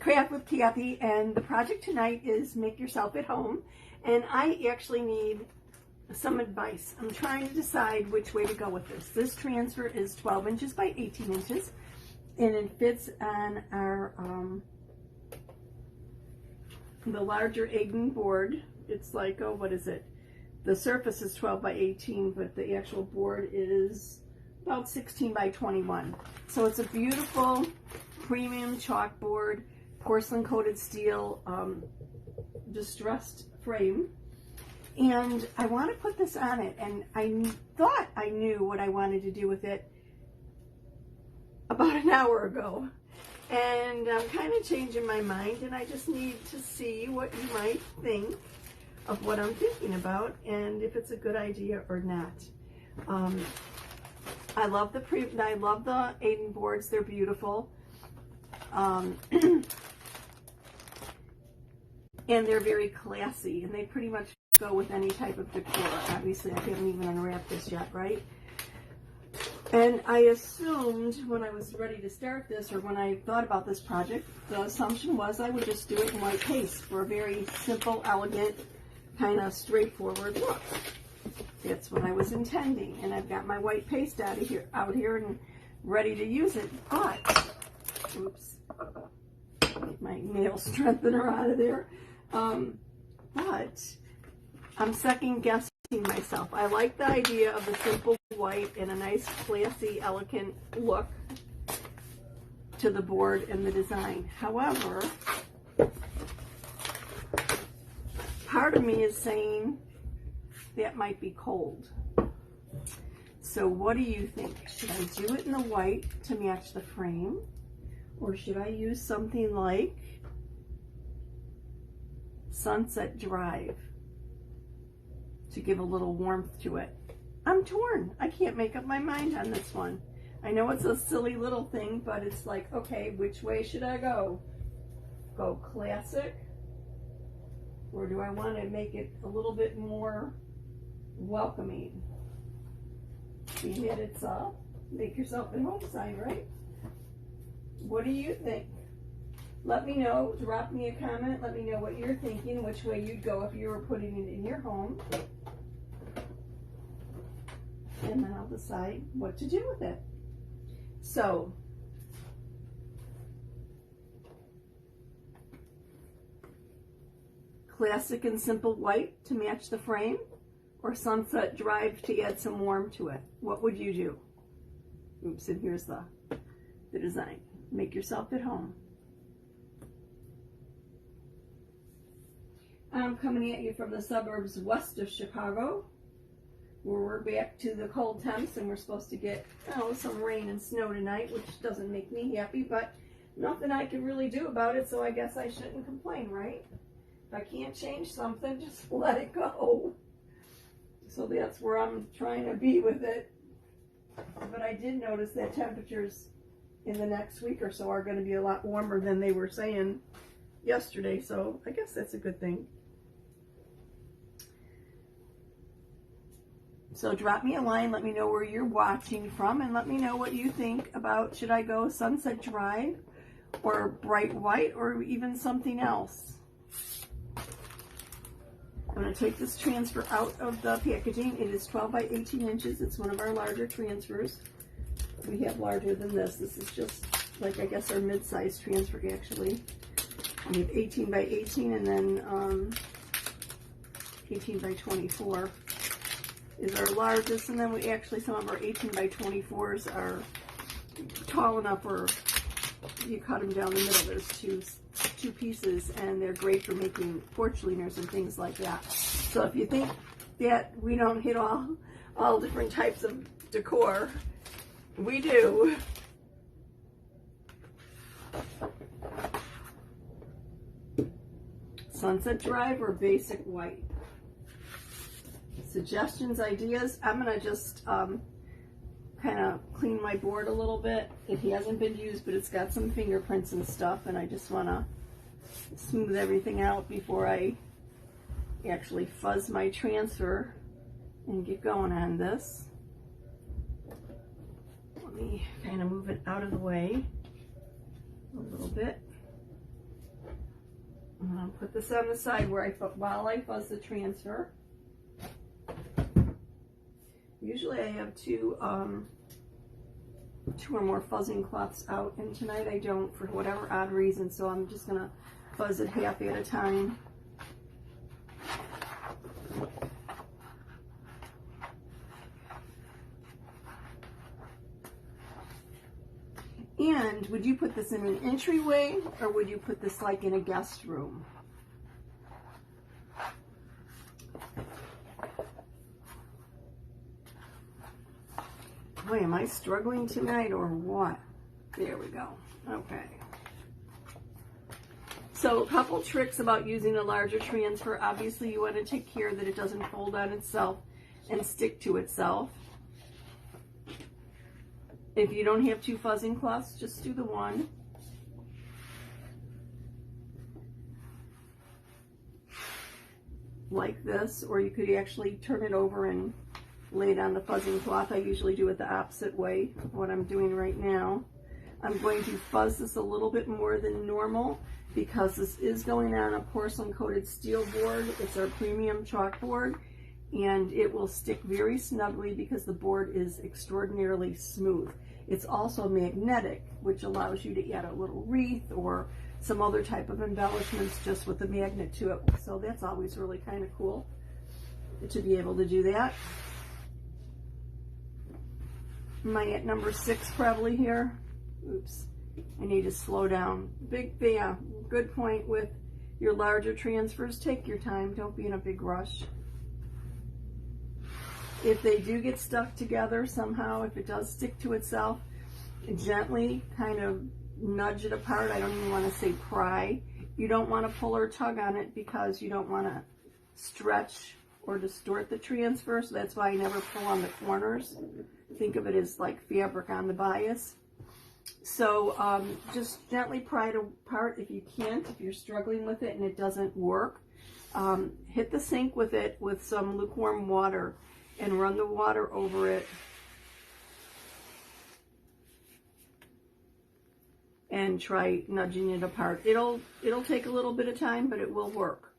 Craft with Kathie, and the project tonight is make yourself at home. And I actually need some advice. I'm trying to decide which way to go with this. This transfer is 12 inches by 18 inches, and it fits on our the larger egging board. It's like, oh, what is it? The surface is 12 by 18, but the actual board is about 16 by 21. So it's a beautiful premium chalkboard, porcelain coated steel, distressed frame. And I want to put this on it, and I thought I knew what I wanted to do with it about an hour ago. And I'm kind of changing my mind, and I just need to see what you might think of what I'm thinking about and if it's a good idea or not. I love the egging boards. They're beautiful. And they're very classy, and they pretty much go with any type of decor. Obviously, I haven't even unwrapped this yet, right? And I assumed when I was ready to start this, or when I thought about this project, the assumption was I would just do it in white paste for a very simple, elegant, kind of straightforward look. That's what I was intending, and I've got my white paste out here and ready to use it. But, oops, get my nail strengthener out of there. But I'm second guessing myself. I like the idea of the simple white and a nice, classy, elegant look to the board and the design. However, part of me is saying that might be cold. So what do you think? Should I do it in the white to match the frame? Or should I use something like Sunset Drive to give a little warmth to it? I'm torn. I can't make up my mind on this one. I know it's a silly little thing, but it's like, okay, which way should I go? Go classic? Or do I want to make it a little bit more welcoming? Being that it's a make yourself at home sign, right? What do you think? Let me know. Drop me a comment. Let me know what you're thinking, which way you'd go if you were putting it in your home. And then I'll decide what to do with it. So, classic and simple white to match the frame, or Sunset Drive to add some warmth to it. What would you do? Oops, and here's the design. Make yourself at home. I'm coming at you from the suburbs west of Chicago, where we're back to the cold temps, and we're supposed to get some rain and snow tonight, which doesn't make me happy, but nothing I can really do about it, so I guess I shouldn't complain, right? If I can't change something, just let it go. So that's where I'm trying to be with it. But I did notice that temperatures in the next week or so are going to be a lot warmer than they were saying yesterday, so I guess that's a good thing. So drop me a line, let me know where you're watching from, and let me know what you think about, should I go Sunset Drive or bright white or even something else. I'm going to take this transfer out of the packaging. It is 12 by 18 inches. It's one of our larger transfers. We have larger than this. This is just like, I guess, our mid-size transfer actually. We have 18 by 18, and then 18 by 24 is our largest, and then we actually, some of our 18 by 24s are tall enough where you cut them down the middle. There's two pieces, and they're great for making porch leaners and things like that. So if you think that we don't hit all different types of decor, we do. Sunset Drive or basic white? Suggestions, ideas. I'm gonna just kind of clean my board a little bit. It hasn't been used, but it's got some fingerprints and stuff, and I just want to smooth everything out before I actually fuzz my transfer and get going on this. Let me kind of move it out of the way a little bit. I'll put this on the side where while I fuzz the transfer. Usually I have two or more fuzzing cloths out, and tonight I don't for whatever odd reason, so I'm just gonna fuzz it half at a time. And would you put this in an entryway, or would you put this like in a guest room? Boy, am I struggling tonight or what? There we go. Okay. So a couple tricks about using a larger transfer. Obviously, you want to take care that it doesn't fold on itself and stick to itself. If you don't have two fuzzing cloths, just do the one. Like this, or you could actually turn it over and lay it on the fuzzing cloth. I usually do it the opposite way of what I'm doing right now. I'm going to fuzz this a little bit more than normal because this is going on a porcelain coated steel board. It's our premium chalkboard, and it will stick very snugly because the board is extraordinarily smooth. It's also magnetic, which allows you to add a little wreath or some other type of embellishments just with the magnet to it. So that's always really kind of cool to be able to do that. Am I at number 6 probably here? Oops, I need to slow down. Yeah, good point with your larger transfers. Take your time, don't be in a big rush. If they do get stuck together somehow, if it does stick to itself, gently kind of nudge it apart. I don't even want to say pry. You don't want to pull or tug on it because you don't want to stretch or distort the transfer, so that's why I never pull on the corners. Think of it as like fabric on the bias. So just gently pry it apart if you can't, if you're struggling with it and it doesn't work. Hit the sink with it with some lukewarm water and run the water over it. And try nudging it apart. It'll take a little bit of time, but it will work.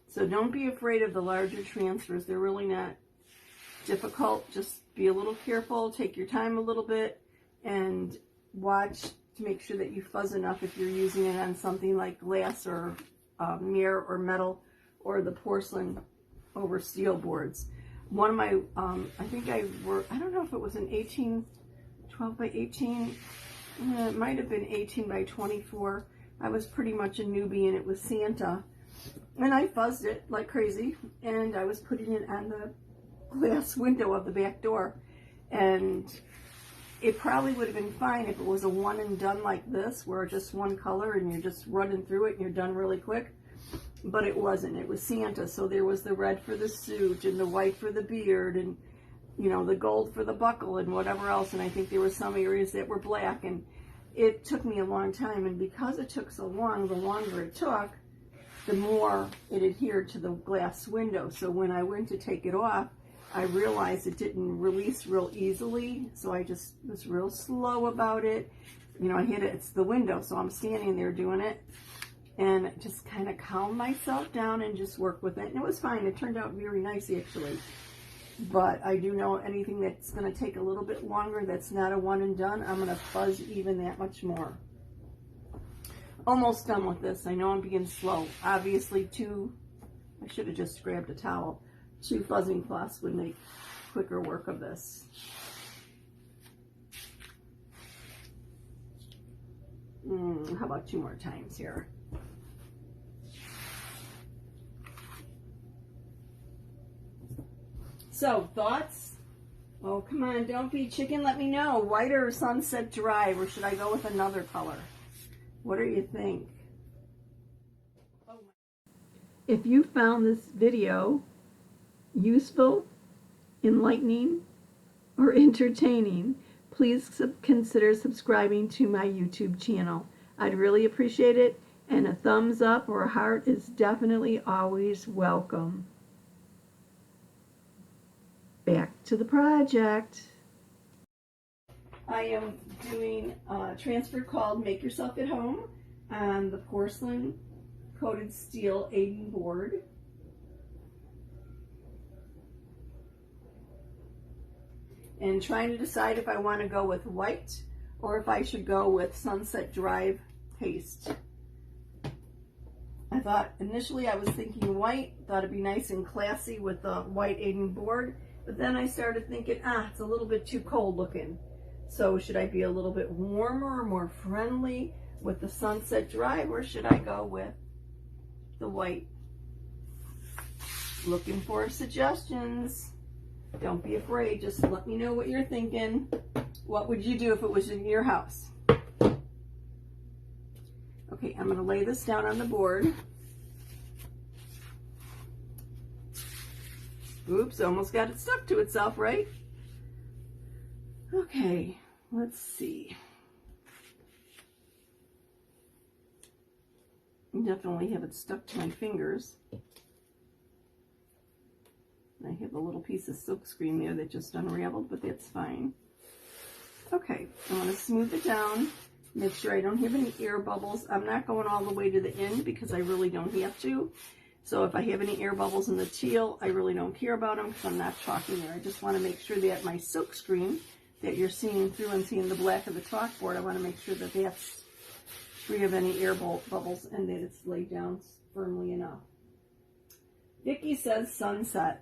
So don't be afraid of the larger transfers. They're really not difficult. Just be a little careful, take your time a little bit, and watch to make sure that you fuzz enough if you're using it on something like glass or mirror or metal or the porcelain over steel boards. One of my, I think I don't know if it was an 12 by 18, it might have been 18 by 24. I was pretty much a newbie and it was Santa. And I fuzzed it like crazy and I was putting it on the glass window of the back door. And it probably would have been fine if it was a one and done like this, where just one color and you're just running through it and you're done really quick. But it wasn't. It was Santa, so there was the red for the suit and the white for the beard and, you know, the gold for the buckle and whatever else. And I think there were some areas that were black, and it took me a long time. And because it took so long, the longer it took, the more it adhered to the glass window. So when I went to take it off, I realized it didn't release real easily, so I just was real slow about it. You know, I hit it, it's the window, so I'm standing there doing it, and just kind of calm myself down and just work with it. And it was fine. It turned out very nice, actually. But I do know anything that's going to take a little bit longer, that's not a one and done, I'm going to fuzz even that much more. Almost done with this. I know I'm being slow. Obviously, I should have just grabbed a towel. 2 fuzzing cloths would make quicker work of this. How about 2 more times here? So, thoughts? Oh, come on, don't be chicken. Let me know. White or sunset drive, or should I go with another color? What do you think? If you found this video useful, enlightening, or entertaining, please consider subscribing to my YouTube channel. I'd really appreciate it. And a thumbs up or a heart is definitely always welcome. Back to the project. I am doing a transfer called Make Yourself at Home on the porcelain coated steel Aiden board. And trying to decide if I want to go with white or if I should go with Sunset Drive paste. I thought initially I was thinking white, thought it'd be nice and classy with the white Aiden board, but then I started thinking, it's a little bit too cold looking. So should I be a little bit warmer, more friendly with the Sunset Drive, or should I go with the white? Looking for suggestions. Don't be afraid, just let me know what you're thinking. What would you do if it was in your house? Okay, I'm going to lay this down on the board. Oops, almost got it stuck to itself, right? Okay, let's see. Definitely have it stuck to my fingers. I have a little piece of silk screen there that just unraveled, but that's fine. Okay, I want to smooth it down. Make sure I don't have any air bubbles. I'm not going all the way to the end because I really don't have to. So if I have any air bubbles in the teal, I really don't care about them because I'm not chalking there. I just want to make sure that my silk screen that you're seeing through and seeing the black of the chalkboard, I want to make sure that that's free of any air bubbles and that it's laid down firmly enough. Vicki says sunset.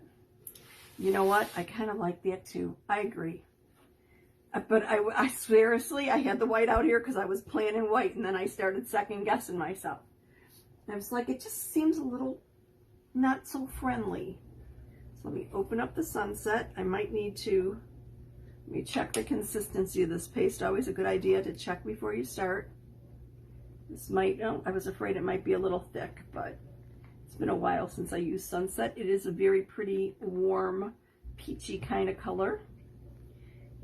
You know what? I kind of like that too. I agree. But I seriously, I had the white out here because I was planning white, and then I started second guessing myself. I was like, it just seems a little not so friendly. So let me open up the sunset. I might need to, let me check the consistency of this paste. Always a good idea to check before you start. This might, I was afraid it might be a little thick, but it's been a while since I used sunset. It is a very pretty, warm, peachy kind of color.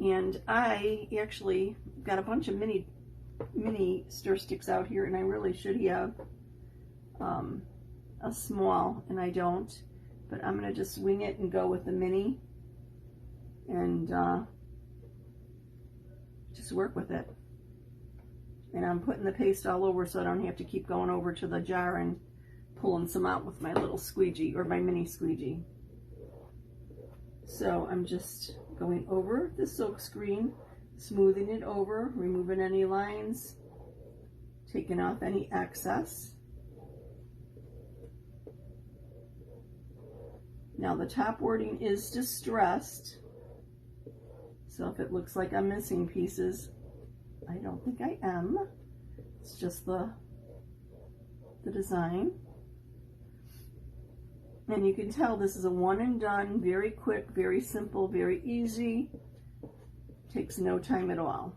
And I actually got a bunch of mini stir sticks out here, and I really should have a small, and I don't. But I'm going to just wing it and go with the mini and just work with it. And I'm putting the paste all over so I don't have to keep going over to the jar and pulling some out with my little squeegee or my mini squeegee. So I'm just going over the silk screen, smoothing it over, removing any lines, taking off any excess. Now the top wording is distressed, so if it looks like I'm missing pieces, I don't think I am. It's just the design. And you can tell this is a one and done, very quick, very simple, very easy. Takes no time at all.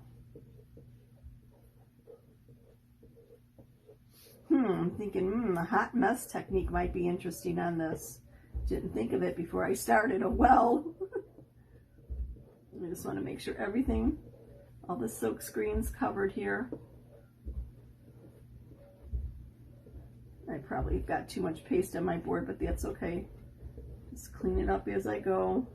I'm thinking a hot mess technique might be interesting on this. Didn't think of it before I started. Oh well. I just want to make sure everything, all the silk screen's covered here. I probably got too much paste on my board, but that's okay. Just clean it up as I go.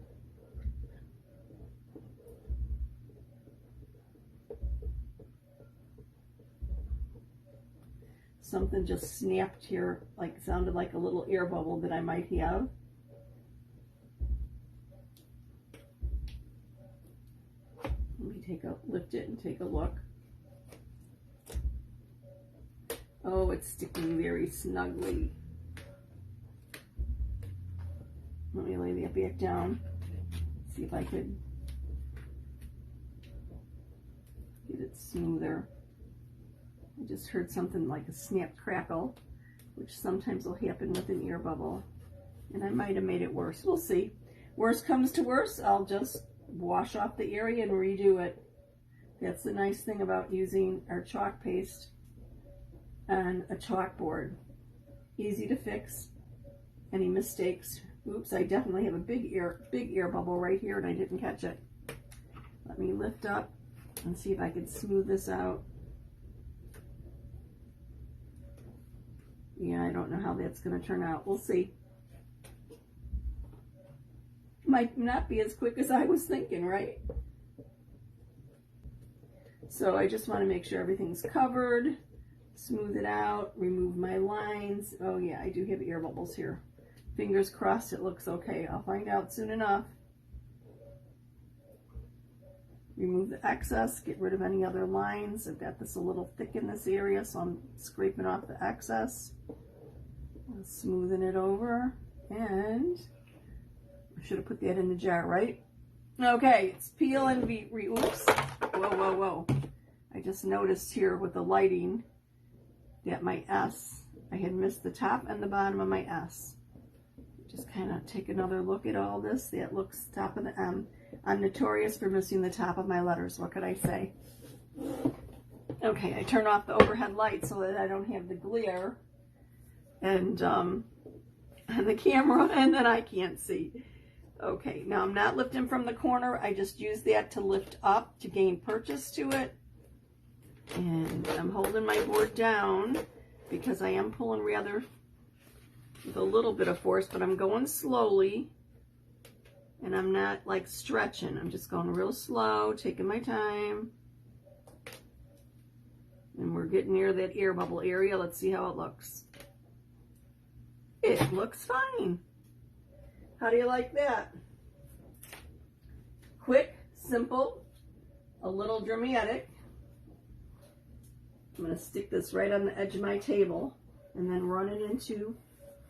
Something just snapped here, like sounded like a little air bubble that I might have. Let me lift it and take a look. Oh, it's sticking very snugly. Let me lay that back down. See if I could get it smoother. I just heard something like a snap crackle, which sometimes will happen with an air bubble. And I might have made it worse. We'll see. Worst comes to worst, I'll just wash off the area and redo it. That's the nice thing about using our chalk paste on a chalkboard. Easy to fix. Any mistakes? Oops, I definitely have a big air bubble right here and I didn't catch it. Let me lift up and see if I can smooth this out. Yeah, I don't know how that's going to turn out. We'll see. Might not be as quick as I was thinking, right? So I just want to make sure everything's covered, smooth it out, remove my lines. Oh yeah, I do have air bubbles here. Fingers crossed it looks okay. I'll find out soon enough. Remove the excess, get rid of any other lines. I've got this a little thick in this area, so I'm scraping off the excess. I'm smoothing it over, and I should have put that in the jar, right? Okay, it's peel and oops. Whoa, whoa, whoa. I just noticed here with the lighting that my S, I had missed the top and the bottom of my S. Just kind of take another look at all this. That looks top of the M. I'm notorious for missing the top of my letters. What could I say? Okay, I turn off the overhead light so that I don't have the glare and the camera, and then I can't see. Okay, now I'm not lifting from the corner. I just use that to lift up to gain purchase to it. And I'm holding my board down because I am pulling rather with a little bit of force, but I'm going slowly. And I'm not like stretching. I'm just going real slow, taking my time. And we're getting near that air bubble area. Let's see how it looks. It looks fine. How do you like that? Quick, simple, a little dramatic. I'm going to stick this right on the edge of my table and then run it into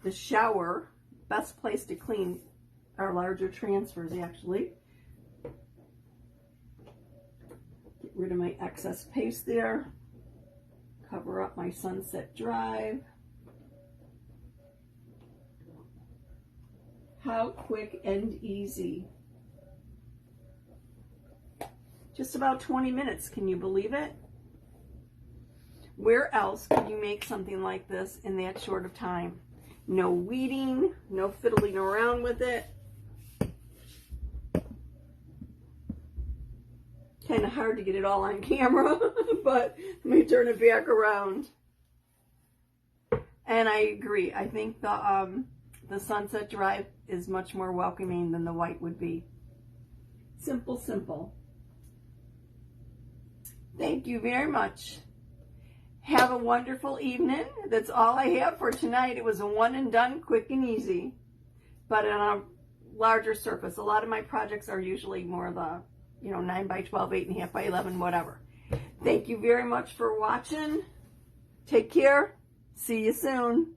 the shower. Best place to clean our larger transfers, actually. Get rid of my excess paste there. Cover up my Sunset Drive. How quick and easy. Just about 20 minutes, can you believe it? Where else could you make something like this in that short of time? No weeding, no fiddling around with it. Kind of hard to get it all on camera, but let me turn it back around. And I agree. I think the Sunset Drive is much more welcoming than the white would be. Simple, simple. Thank you very much. Have a wonderful evening. That's all I have for tonight. It was a one and done, quick and easy, but on a larger surface. A lot of my projects are usually more the 9 by 12, 8.5 by 11, whatever. Thank you very much for watching. Take care. See you soon.